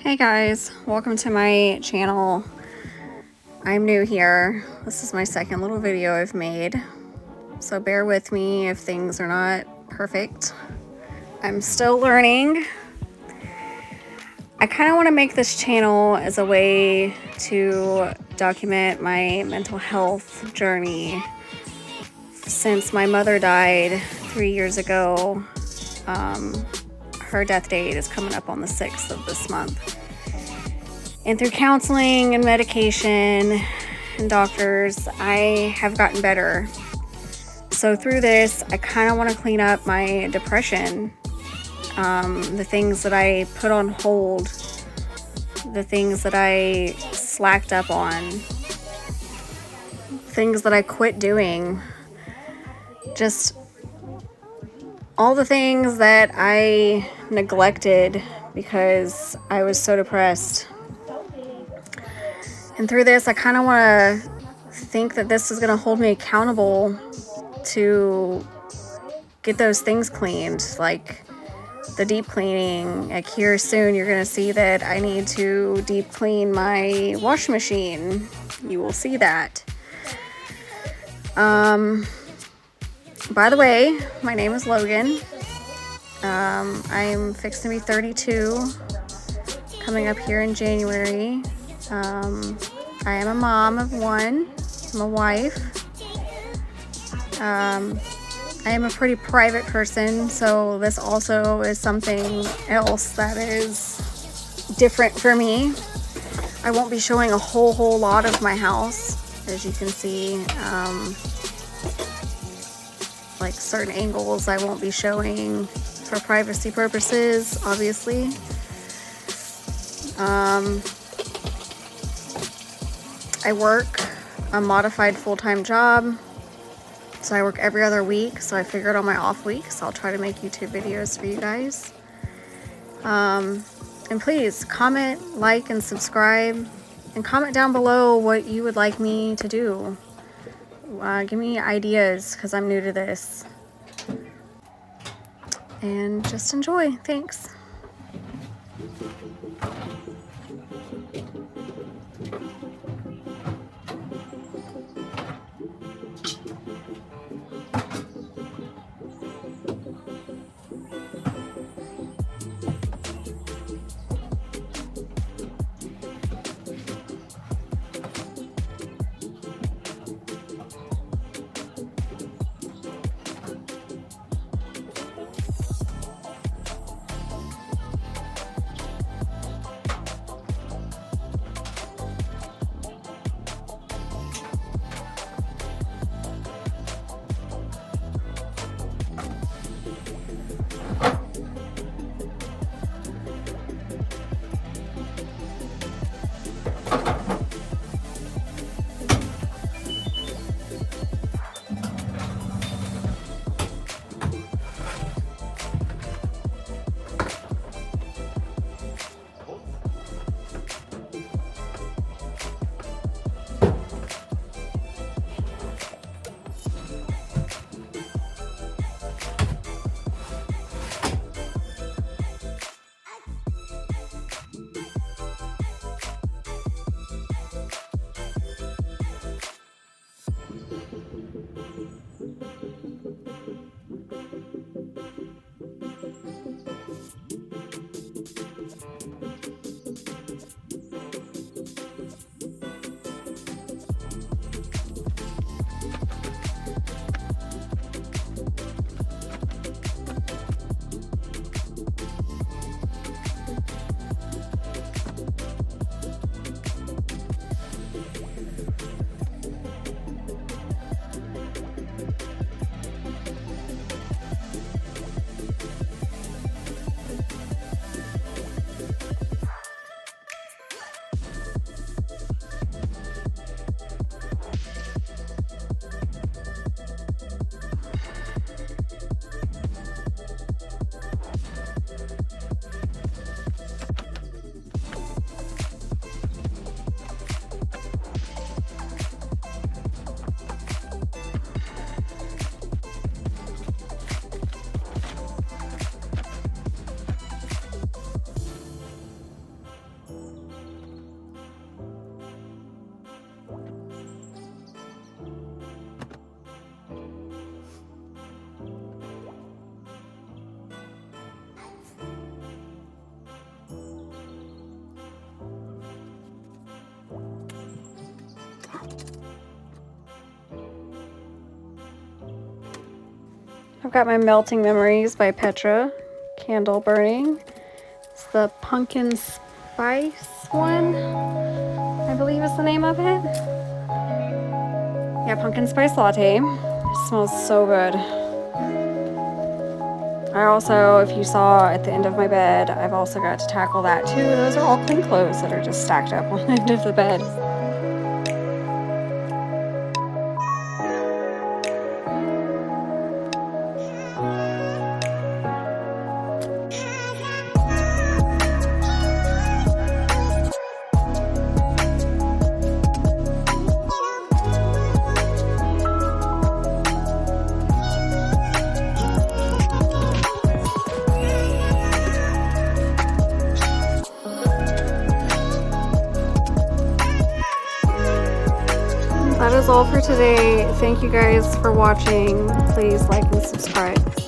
Hey guys, welcome to my channel. I'm new here. This is my second little video I've made, so bear with me if things are not perfect. I'm still learning. I kind of want to make this channel as a way to document my mental health journey since my mother died 3 years ago. Her death date is coming up on the 6th of this month. And through counseling and medication and doctors, I have gotten better. So through this, I kind of want to clean up my depression, the things that I put on hold, the things that I slacked up on, things that I quit doing, just all the things that I neglected because I was so depressed. And through this, I kind of want to think that this is going to hold me accountable to get those things cleaned, like the deep cleaning. Like here soon, you're going to see that I need to deep clean my washing machine. You will see that. By the way, my name is Logan. I'm fixing to be 32, coming up here in January. I am a mom of one. I'm a wife. I am a pretty private person, so this also is something else that is different for me. I won't be showing a whole lot of my house, as you can see. Like certain angles I won't be showing for privacy purposes, obviously. I work a modified full-time job, so I work every other week, so I figured on my off weeks I'll try to make YouTube videos for you guys. And please comment, like, and subscribe, and comment down below what you would like me to do. Give me ideas, because I'm new to this. And just enjoy. Thanks. I've got my Melting Memories by Petra candle burning. It's the pumpkin spice one, I believe is the name of it. Yeah, pumpkin spice latte. It smells so good. I also, if you saw at the end of my bed, I've also got to tackle that too. Those are all clean clothes that are just stacked up on the end of the bed. That is all for today. Thank you guys for watching. Please like and subscribe.